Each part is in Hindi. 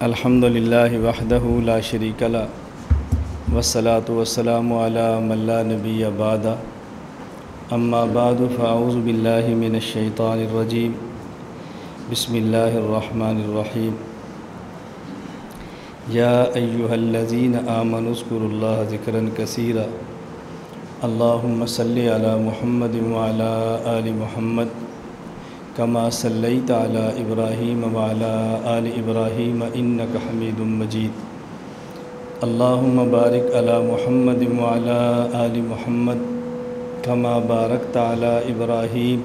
अल्हम्दुलिल्लाहि वहदहु ला शरीका लहु वस्सलातु वस्सलामु अला मन ला नबिय्य बअदा अम्मा बादु फ़अऊज़ु बिल्लाहि मिनश शैतानिर रजीम बिस्मिल्लाहिर रहमानिर रहीम या अय्युहल्लज़ीना आमनु उज़्कुरुल्लाह ज़िक्रन कसीरा अल्लाहुम्मा सल्लि अला मुहम्मदिन व अला आलि मुहम्मद कमा सल्लैता अला इब्राहीम व अला आलि इब्राहीम इन्नका हमीदुम मजीद अल्लाहुम्मा बारिक अला मुहम्मदिन व अला आलि मुहम्मद कमा बारकता अला इब्राहीम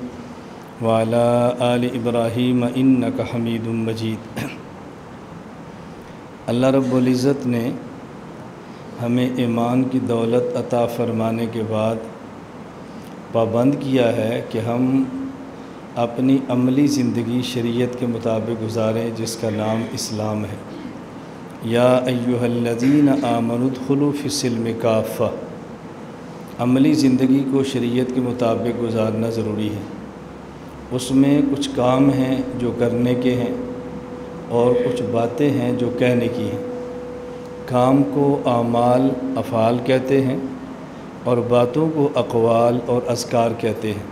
व अला आलि इब्राहीम इन्नका हमीदुम मजीद। अल्लाह रब्बुल इज़्ज़त ने हमें ईमान की दौलत अता फ़रमाने के बाद पाबंद किया है कि हम अपनी अमली ज़िंदगी शरीयत के मुताबिक गुजारें, जिसका नाम इस्लाम है। या अय्युहल्लज़ीना आमनु उद्खुलू फ़िस्सिल्मि काफ़्फ़ा, अमली ज़िंदगी को शरीयत के मुताबिक गुजारना ज़रूरी है। उसमें कुछ काम हैं जो करने के हैं और कुछ बातें हैं जो कहने की हैं। काम को आमाल अफ़ाल कहते हैं और बातों को अक़वाल और अज़कार कहते हैं।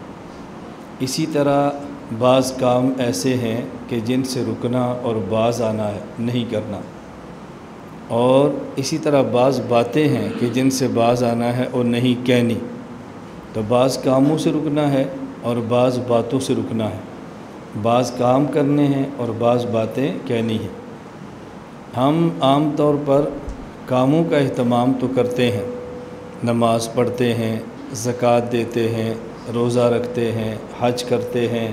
इसी तरह बाज़ काम ऐसे हैं कि जिनसे रुकना और बाज़ आना है, नहीं करना, और इसी तरह बाज़ बातें हैं कि जिनसे बाज़ आना है और नहीं कहनी। तो बाज़ कामों से रुकना है और बाज़ बातों से रुकना है। बाज़ काम करने हैं और बाज़ बातें कहनी हैं। हम आम तौर पर कामों का अहतमाम तो करते हैं, नमाज़ पढ़ते हैं, ज़कात देते हैं, रोज़ा रखते हैं, हज करते हैं,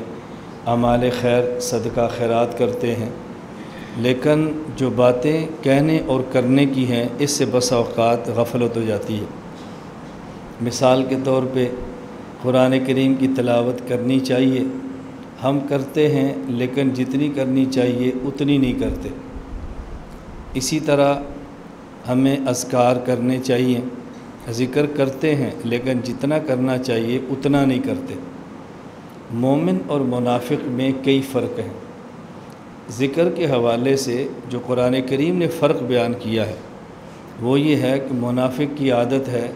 अमाल खैर सदका खैरात करते हैं, लेकिन जो बातें कहने और करने की हैं इससे बस औक़ात गफ़लत हो जाती है। मिसाल के तौर पे कुरान करीम की तिलावत करनी चाहिए, हम करते हैं, लेकिन जितनी करनी चाहिए उतनी नहीं करते। इसी तरह हमें अज़कार करने चाहिए, ज़िक्र करते हैं, लेकिन जितना करना चाहिए उतना नहीं करते। मोमिन और मुनाफिक में कई फ़र्क हैं। ज़िक्र के हवाले से जो कुरान करीम ने फ़र्क बयान किया है वो ये है कि मुनाफिक की आदत है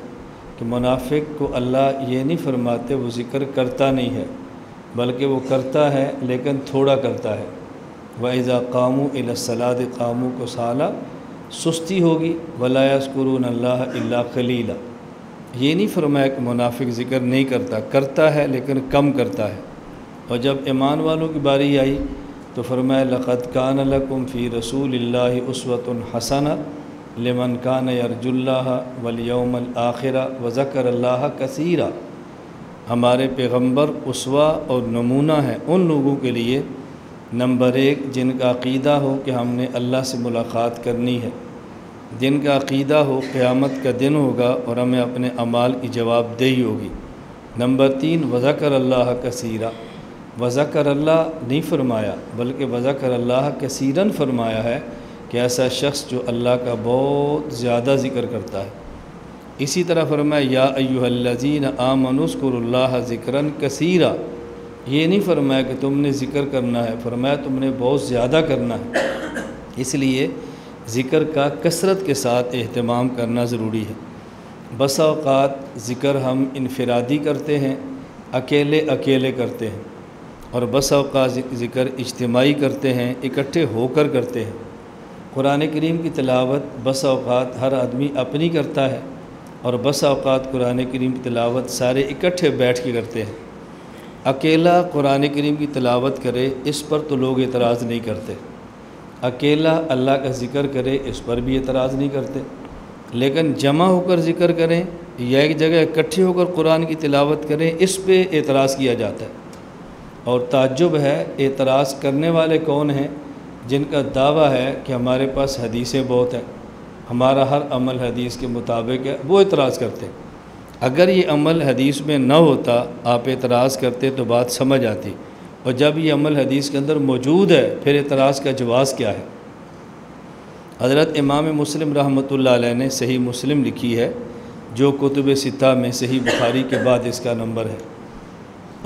कि मुनाफिक को अल्लाह ये नहीं फरमाते वो ज़िक्र करता नहीं है, बल्कि वो करता है लेकिन थोड़ा करता है। व इज़ा क़ामू इला सलाति क़ामू को साला, सुस्ती होगी, वला यज़्कुरून अल्लाह इल्ला क़लीला। ये नहीं फरमाया कि मुनाफिक ज़िक्र नहीं करता, करता है लेकिन कम करता है। और जब ईमान वालों की बारी आई तो फरमाया लक़द कान लकुम फ़ी रसूलिल्लाहि उस्वतुन हसना लिमन कान यरजुल्लाह वल यौमल आखिरा व ज़करल्लाह कसीरा। हमारे पैगम्बर उस्वा और नमूना है उन लोगों के लिए, नंबर 1 जिनका अक़ीदा हो कि हमने अल्लाह से मुलाक़ात करनी है, जिनका अक़ीदा हो क़यामत का दिन होगा और हमें अपने अमाल की जवाबदेही होगी। नंबर 3 वज़करल्लाह कसीरा, वज़करल्लाह नहीं फरमाया बल्कि वज़करल्लाह कसीरन फरमाया है कि ऐसा शख्स जो अल्लाह का बहुत ज़्यादा ज़िक्र करता है। इसी तरह फरमाया या अय्युहल्लज़ीना आमनु उज़्कुरुल्लाह ज़िक्रन कसीरा, ये नहीं फरमाया कि तुमने ज़िक्र करना है, फरमाया तुमने बहुत ज़्यादा करना है। इसलिए ज़िक्र का कसरत के साथ एहतमाम करना ज़रूरी है। बसा औक़ात ज़िक्र हम इनफ़िरादी करते हैं, अकेले अकेले करते हैं, और बसा औक़ात ज़िक्र इज्तिमाई करते हैं, इकट्ठे होकर करते हैं। कुरान करीम की तिलावत बसा औक़ात हर आदमी अपनी करता है और बसा औक़ात कुरान करीम की तिलावत सारे इकट्ठे बैठ के करते हैं। अकेला कुरान करीम की तिलावत करे इस पर तो लोग एतराज़ नहीं करते, अकेला अल्लाह का ज़िक्र करे इस पर भी एतराज़ नहीं करते, लेकिन जमा होकर ज़िक्र करें या एक जगह इकट्ठे होकर कुरान की तिलावत करें इस पे एतराज़ किया जाता है। और ताज्जुब है एतराज़ करने वाले कौन हैं, जिनका दावा है कि हमारे पास हदीसें बहुत हैं, हमारा हर अमल हदीस के मुताबिक है, वो एतराज़ करते हैं। अगर ये अमल हदीस में न होता, आप एतराज़ करते तो बात समझ आती, और जब ये अमल हदीस के अंदर मौजूद है फिर एतराज़ का जवाज़ क्या है। हज़रत इमाम मुस्लिम रहमतुल्लाह अलैह ने सही मुस्लिम लिखी है, जो कुतुब सित्ता में सही बुखारी के बाद इसका नंबर है,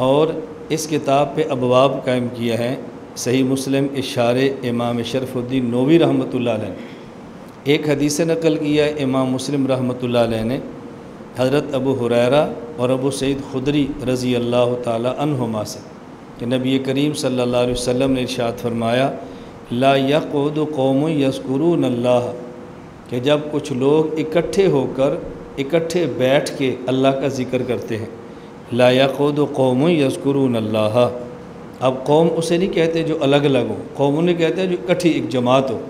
और इस किताब पे अबवाब कायम किए हैं सही मुस्लिम इशारे इमाम शरफुद्दीन नोवी रहमतुल्लाह अलैह ने एक हदीस नकल किया है इमाम मुस्लिम रहमतुल्लाह अलैह ने हज़रत अबू हुरैरा और अबू सईद खुदरी रज़ी अल्लाह ताला अन्हुमा से कि नबी करीम सल्लल्लाहु अलैहि वसल्लम ने इरशाद फरमाया ला यक़उदु कौमुन यज़कुरून अल्लाह कि जब कुछ लोग इकट्ठे होकर इकट्ठे बैठ के अल्लाह का ज़िक्र करते हैं। ला यक़उदु कौमुन यज़कुरून अल्लाह, अब कौम उसे नहीं कहते जो अलग अलग हो, कौम उन्हें कहते हैं जो इकट्ठी एक जमात हो।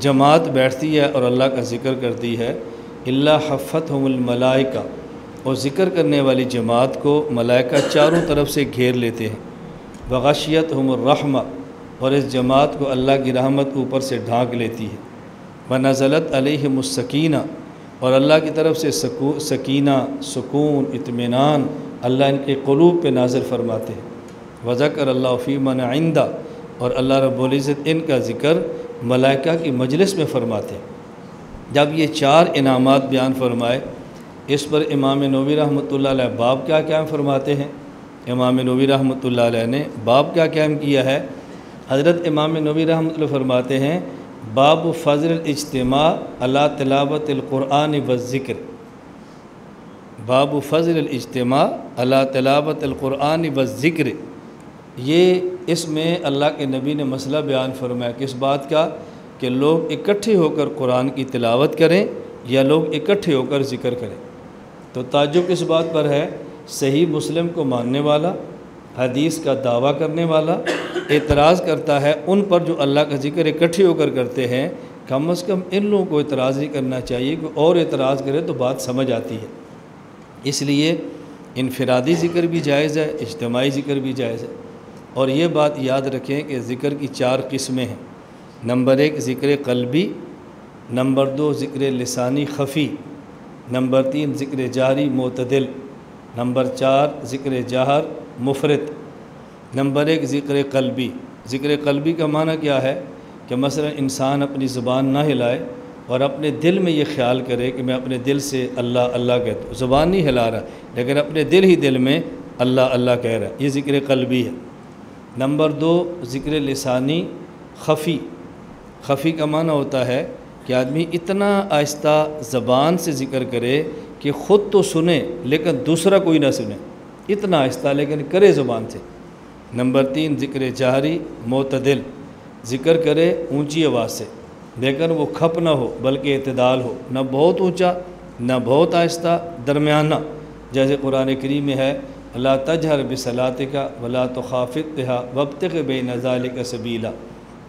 जमात बैठती है और अल्लाह का ज़िक्र करती है। इल्ला हफ़्फ़तहुमुल मलाइका, और ज़िक्र करने वाली जमात को मलाइका चारों तरफ से घेर लेते हैं। वग़शियतहुमुर रहमा, और इस जमात को अल्लाह की रहमत ऊपर से ढांक लेती है। वनज़लत अलैहिमुस सकीना, और अल्लाह की तरफ से सकीना, सुकून, इत्मीनान अल्लाह इनके क़ुलूब पे नाज़िल फरमाते हैं। वज़कर अल्लाह फ़ी मन इंदा, और अल्लाह रब्बुल इज़्ज़त इनका ज़िक्र मलाइका की मजलिस में फ़रमाते हैं। जब ये चार इनामात बयान फरमाए, इस पर इमाम नववी रहमतुल्लाह अलैह बाब क्या क़याम फरमाते हैं। इमाम नववी रहमतुल्लाह अलैह ने बाब क्या क़याम किया है। हज़रत इमाम नववी रहमतुल्लाह फरमाते हैं बाब फ़ज़ल इज्तिमा अला तिलावतिल क़ुरआन व ज़िक्र, बाब फ़ज़ल इज्तिमा अला तिलावतिल क़ुरआन व ज़िक्र। ये इसमें अल्लाह के नबी ने मसला बयान फरमाया किस बात का, कि लोग इकट्ठे होकर कुरान की तिलावत करें या लोग इकट्ठे होकर ज़िक्र करें। तो ताज्जुब किस बात पर है, सही मुस्लिम को मानने वाला, हदीस का दावा करने वाला एतराज़ करता है उन पर जो अल्लाह का ज़िक्र इकट्ठे होकर करते हैं। कम अज़ कम इन लोगों को एतराज़ नहीं करना चाहिए, कि और एतराज़ करे तो बात समझ आती है। इसलिए इनफरादी ज़िक्र भी जायज़ है, इज्तिमाई ज़िक्र भी जायज़ है। और ये बात याद रखें कि ज़िक्र की चार किस्में हैं। नंबर 1 ज़िक्र क़ल्बी, नंबर 2 ज़िक्र लिसानी ख़फ़ी, नंबर 3 ज़िक्र जारी मोतदिल, नंबर 4 ज़िक्र जाहर मुफ़रित। नंबर 1 ज़िक्र क़ल्बी। ज़िक्र क़ल्बी का माना क्या है कि मसलन इंसान अपनी ज़ुबान ना हिलाए और अपने दिल में ये ख्याल करे कि मैं अपने दिल से अल्लाह अल्लाह कहता हूँ, ज़ुबान नहीं हिला रहा लेकिन अपने दिल ही दिल में अल्लाह अल्लाह कह रहा है, ये ज़िक्र क़ल्बी है। नंबर 2 ज़िक्र लिसानी ख़फ़ी। ख़फ़ी का माना होता है कि आदमी इतना आहिस्ता ज़बान से ज़िक्र करे कि ख़ुद तो सुने लेकिन दूसरा कोई ना सुने, इतना आहिस्ता लेकिन करे ज़ुबान से। नंबर 3 ज़िक्र जाहरी मोतदिल, ज़िक्र करे ऊंची आवाज़ से लेकिन वो खप ना हो बल्कि एतदाल हो, न बहुत ऊंचा न बहुत आहिस्ता, दरमियाना। जैसे कुरान करीम में है ला तजहर बिसलातिका वला तुखाफित बिहा वब्तग़ि बैन ज़ालिका सबीला।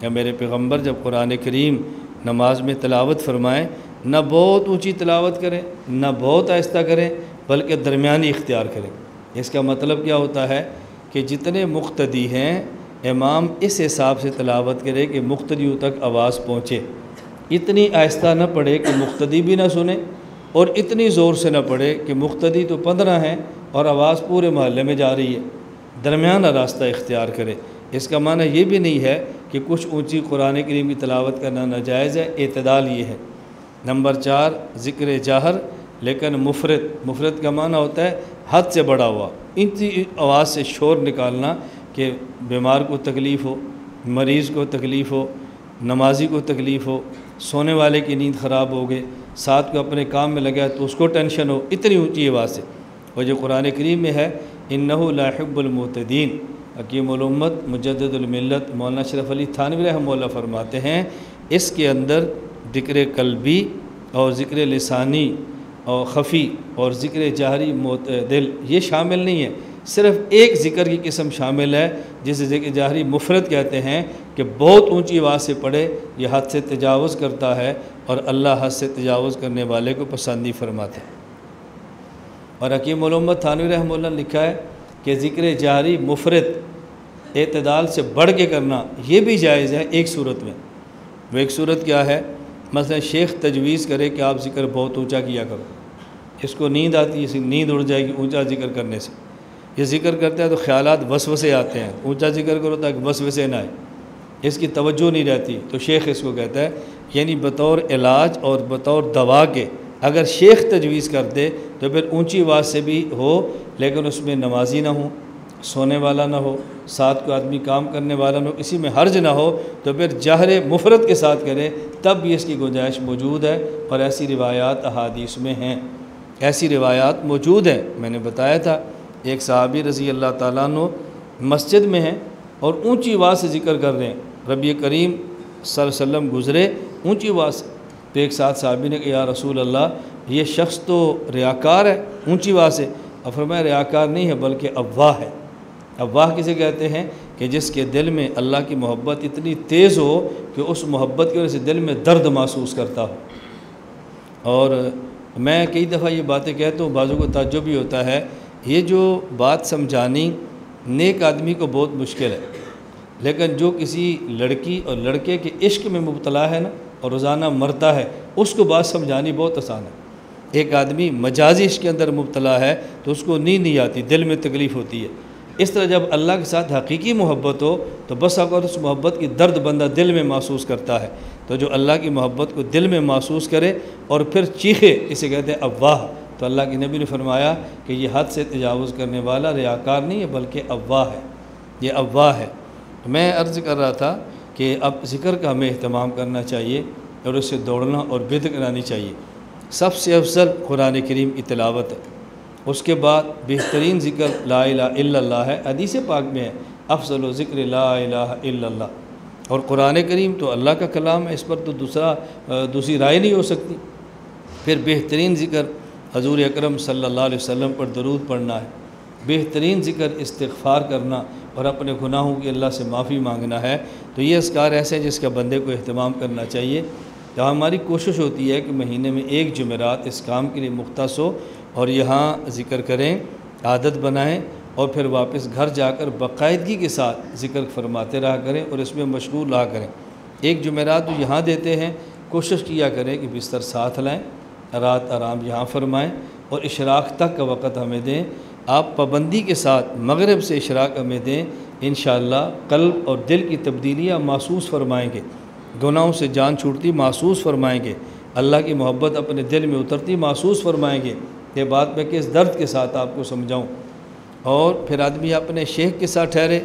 या मेरे पैगम्बर जब कुरान करीम नमाज में तिलावत फ़रमाएँ, न बहुत ऊंची तिलावत करें न बहुत आहिस्ता करें बल्कि दरमियानी इख्तियार करें। इसका मतलब क्या होता है कि जितने मुक़्तदी हैं इमाम इस हिसाब से तिलावत करे कि मुक़्तदियों तक आवाज़ पहुँचे। इतनी आहिस्ता न पढ़े कि मुक़्तदी भी ना सुने और इतनी ज़ोर से न पढ़े कि मुक़्तदी तो 15 हैं और आवाज़ पूरे मोहल्ले में जा रही है। दरमियाना रास्ता इख्तियार करे। इसका माना ये भी नहीं है कि कुछ ऊँची कुरान करीम की तिलावत करना नाजायज़ है, एतदाल ये है। नंबर 4 ज़िक्र जाहर लेकिन मुफ़रित। मुफ़रित का माना होता है हद से बढ़ा हुआ, इतनी आवाज़ से शोर निकालना कि बीमार को तकलीफ़ हो, मरीज़ को तकलीफ़ हो, नमाजी को तकलीफ़ हो, सोने वाले की नींद ख़राब हो गई, साथ को अपने काम में लगा तो उसको टेंशन हो, इतनी ऊँची आवाज़ से। और जो कुरान करीम में है इन्नहु ला युहिब्बुल मुअ्तदीन, हकीमुल उम्मत मुजद्दिदुल मिल्लत मौलाना अशरफ अली थानवी रहमतुल्लाह फरमाते हैं इसके अंदर ज़िक्र क़ल्बी और ज़िक्र लिसानी और ख़फ़ी और ज़िक्र जाहरी मोतदिल ये शामिल नहीं है। सिर्फ़ एक ज़िक्र की किस्म शामिल है जिसे ज़िक्र जाहरी मुफ़रद कहते हैं कि बहुत ऊंची आवाज़ से पढ़े, यह हद से तजावुज़ करता है और अल्लाह हद से तजावुज़ करने वाले को पसंद नहीं फरमाते। और हकीमुल उम्मत थानवी रहमतुल्लाह ने लिखा है कि ज़िक्र जाहरी मुफ़रद एतदाल से बढ़ के करना ये भी जायज़ है एक सूरत में। वो एक सूरत क्या है, मसलन शेख तजवीज़ करे कि आप ज़िक्र बहुत ऊंचा किया करो, इसको नींद आती है, नींद उड़ जाएगी ऊंचा ज़िक्र करने से। ये ज़िक्र करते हैं तो ख़यालात वसवसे आते हैं, ऊंचा ज़िक्र करो ताकि वसवसे ना आए, इसकी तवज्जो नहीं रहती। तो शेख इसको कहता है यानी बतौर इलाज और बतौर दवा के अगर शेख तजवीज़ कर दे तो फिर ऊंची आवाज़ से भी हो लेकिन उसमें नमाजी ना हो, सोने वाला ना हो, साथ कोई आदमी काम करने वाला ना हो, इसी में हर्ज ना हो, तो फिर जहर मुफरत के साथ करें, तब भी इसकी गुंजाइश मौजूद है। और ऐसी रिवायात अहादीस में हैं, ऐसी रिवायात मौजूद हैं। मैंने बताया था एक सहाबी रज़ी अल्लाह ताला अन्हु मस्जिद में हैं और ऊंची आवाज़ से ज़िक्र कर रहे हैं, रबी करीम सल्लल्लाहु अलैहि वसल्लम गुज़रे ऊंची आवाज़ से, तो एक साथ सहाबी ने कहा या रसूल अल्लाह ये शख्स तो रियाकार है, ऊंची आवाज़ से। और फरमाया रियाकार नहीं है बल्कि अव्वाह है। अव्वाह किसे कहते हैं कि जिसके दिल में अल्लाह की मोहब्बत इतनी तेज़ हो कि उस मोहब्बत की वजह से दिल में दर्द महसूस करता हो। और मैं कई दफ़ा ये बातें कहता हूँ, बाज़ों को ताज्जुब भी होता है, ये जो बात समझानी नेक आदमी को बहुत मुश्किल है, लेकिन जो किसी लड़की और लड़के के इश्क में मुब्तला है ना और रोज़ाना मरता है, उसको बात समझानी बहुत आसान है। एक आदमी मजाजी इश्क के अंदर मुब्तला है तो उसको नींद नहीं आती, दिल में तकलीफ़ होती है। इस तरह जब अल्लाह के साथ हकीकी मोहब्बत हो तो बस अगर उस मोहब्बत की दर्द बंदा दिल में महसूस करता है, तो जो अल्लाह की मोहब्बत को दिल में महसूस करे और फिर चीखे, इसे कहते हैं अव्वाह। तो अल्लाह के नबी ने फरमाया कि ये हद से तजावुज़ करने वाला रियाकार नहीं है बल्कि अव्वाह है, ये अव्वाह है। मैं अर्ज़ कर रहा था कि अब ज़िक्र का हमें अहतमाम करना चाहिए और उससे दौड़ना और बिद करानी चाहिए। सबसे अफजल कुरान करीम की तिलावत है, उसके बाद बेहतरीन ज़िक्र ला इलाहा इल्लल्लाह है। हदीस पाक में है अफजल ज़िक्र ला इलाहा इल्लल्लाह। और कुरान करीम तो अल्लाह का कलाम है, इस पर तो दूसरी राय नहीं हो सकती। फिर बेहतरीन ज़िक्र हजूर अकरम सल्लल्लाहु अलैहि वसल्लम पर दरूद पढ़ना है, बेहतरीन ज़िक्र इस्तिग़फ़ार करना और अपने गुनाहों की अल्लाह से माफ़ी मांगना है। तो ये अस्कार ऐसे हैं जिसका बंदे को अहतमाम करना चाहिए। तो हमारी कोशिश होती है कि महीने में एक जुमेरात इस काम के लिए मुख्तस हो और यहाँ ज़िक्र करें, आदत बनाएं और फिर वापस घर जाकर बाकायदगी के साथ ज़िक्र फरमाते रहा करें और इसमें मशगूल रहा करें। एक जुमेरात जो यहाँ देते हैं, कोशिश किया करें कि बिस्तर साथ लाएं, रात आराम यहाँ फरमाएं और इशराक़ तक का वक़्त हमें दें। आप पाबंदी के साथ मगरिब से इशराक़ हमें दें, इंशाअल्लाह कल्ब और दिल की तब्दीलियाँ महसूस फरमाएँगे, गुनाहों से जान छूटती महसूस फरमाएँगे, अल्लाह की मोहब्बत अपने दिल में उतरती महसूस फरमाएँगे। ये बात मैं किस दर्द के साथ आपको समझाऊँ। और फिर आदमी अपने शेख के साथ ठहरे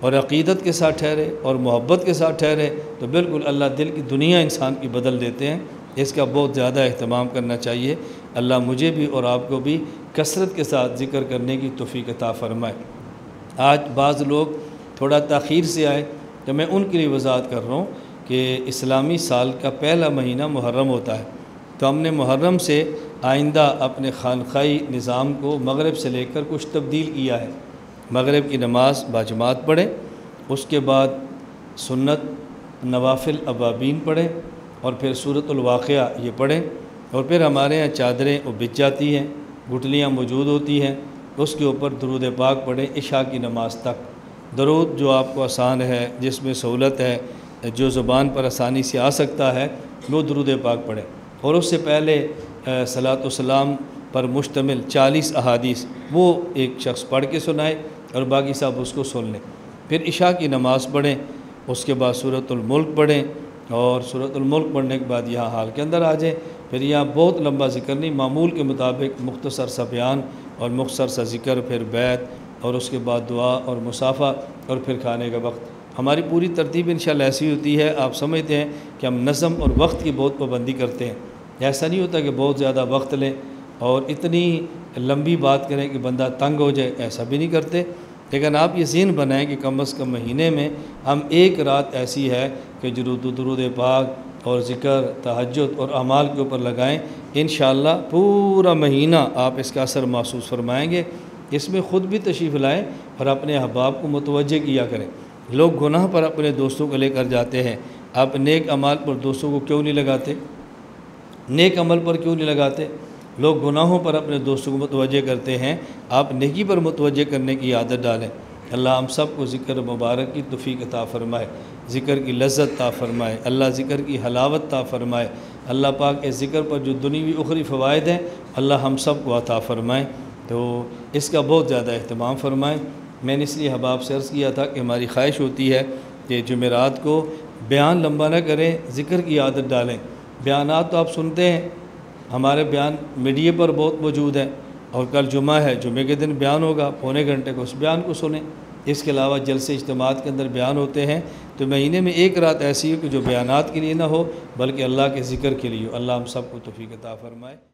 और अक़ीदत के साथ ठहरे और मोहब्बत के साथ ठहरे तो बिल्कुल अल्लाह दिल की दुनिया इंसान की बदल देते हैं। इसका बहुत ज़्यादा अहतमाम करना चाहिए। अल्लाह मुझे भी और आपको भी कसरत के साथ ज़िक्र करने की तौफ़ीक़ अता फ़रमाए। आज बाज़ लोग थोड़ा ताख़ीर से आए तो मैं उनके लिए वज़ाहत कर रहा हूँ कि इस्लामी साल का पहला महीना मुहर्रम होता है, तो हमने मुहर्रम से आइंदा अपने खानखाई निज़ाम को मगरिब से लेकर कुछ तब्दील किया है। मगरिब की नमाज़ बाजमात पढ़ें, उसके बाद सुन्नत नवाफिल अबाबीन पढ़ें और फिर सूरतुल वाक़िया ये पढ़ें। और फिर हमारे यहाँ चादरें वो बिछ जाती हैं, गुठलियाँ मौजूद होती हैं, उसके ऊपर दरूद पाक पढ़ें इशा की नमाज़ तक। दरूद जो आपको आसान है, जिसमें सहूलत है, जो ज़ुबान पर आसानी से आ सकता है, वो दरूद पाक पढ़ें। और उससे पहले सलातो सलाम पर मुश्तमिल 40 अहादीस वो एक शख्स पढ़ के सुनाए और बाकी सब उसको सुन लें। फिर इशा की नमाज़ पढ़ें, उसके बाद सूरतुल मुल्क पढ़ें और सूरतुल मुल्क पढ़ने के बाद यहाँ हाल के अंदर आ जाएँ। फिर यहाँ बहुत लंबा ज़िक्र नहीं, मामूल के मुताबिक मुख्तसर सा बयान और मुख्तसर सा ज़िक्र, फिर बैत और उसके बाद दुआ और मुसाफ़ा और फिर खाने का वक्त। हमारी पूरी तरतीब इंशाअल्लाह ऐसी होती है, आप समझते हैं कि हम नज़म और वक्त की बहुत पाबंदी करते हैं। ऐसा नहीं होता कि बहुत ज़्यादा वक्त लें और इतनी लंबी बात करें कि बंदा तंग हो जाए, ऐसा भी नहीं करते। लेकिन आप यकीन बनाएं कि कम अज़ कम महीने में हम एक रात ऐसी है कि दुरूद पाक और ज़िक्र, तहज्जुद और अमाल के ऊपर लगाएं। इंशाअल्लाह पूरा महीना आप इसका असर महसूस फरमाएँगे। इसमें ख़ुद भी तशरीफ़ लाएँ और अपने अहबाब को मुतवज्जे किया करें। लोग गुनाह पर अपने दोस्तों को लेकर जाते हैं, आप नेक अमाल पर दोस्तों को क्यों नहीं लगाते? नेक अमल पर क्यों नहीं लगाते? लोग गुनाहों पर अपने दोस्तों को मुतवज्जे करते हैं, आप नेकी पर मुतवज्जे करने की आदत डालें। अल्लाह हम सब को ज़िक्र मुबारक की तौफ़ीक़ अता फ़रमाए, ज़िक्र की लज़्ज़त अता फ़रमाए, अल्लाह ज़िक्र की हलावत अता फ़रमाए। अल्लाह पाक के ज़िक्र पर जो दुनियावी उखरी फ़वाइद हैं अल्लाह हम सब को अता फ़रमाए। तो इसका बहुत ज़्यादा अहतमाम फ़रमाएँ। मैंने इसलिए अहबाब से अर्ज़ किया था कि हमारी ख्वाहिश होती है कि जुमेरात को बयान लंबा न करें, ज़िक्र की आदत डालें। बयानात तो आप सुनते हैं, हमारे बयान मीडिया पर बहुत मौजूद हैं और कल जुमा है, जुमे के दिन बयान होगा, पौने घंटे को उस बयान को सुने। इसके अलावा जलसे इज्तिमात के अंदर बयान होते हैं, तो महीने में एक रात ऐसी हो कि जो बयानात के लिए ना हो बल्कि अल्लाह के ज़िक्र के लिए हो। अल्लाह हम सब को तौफीक अता फ़रमाए।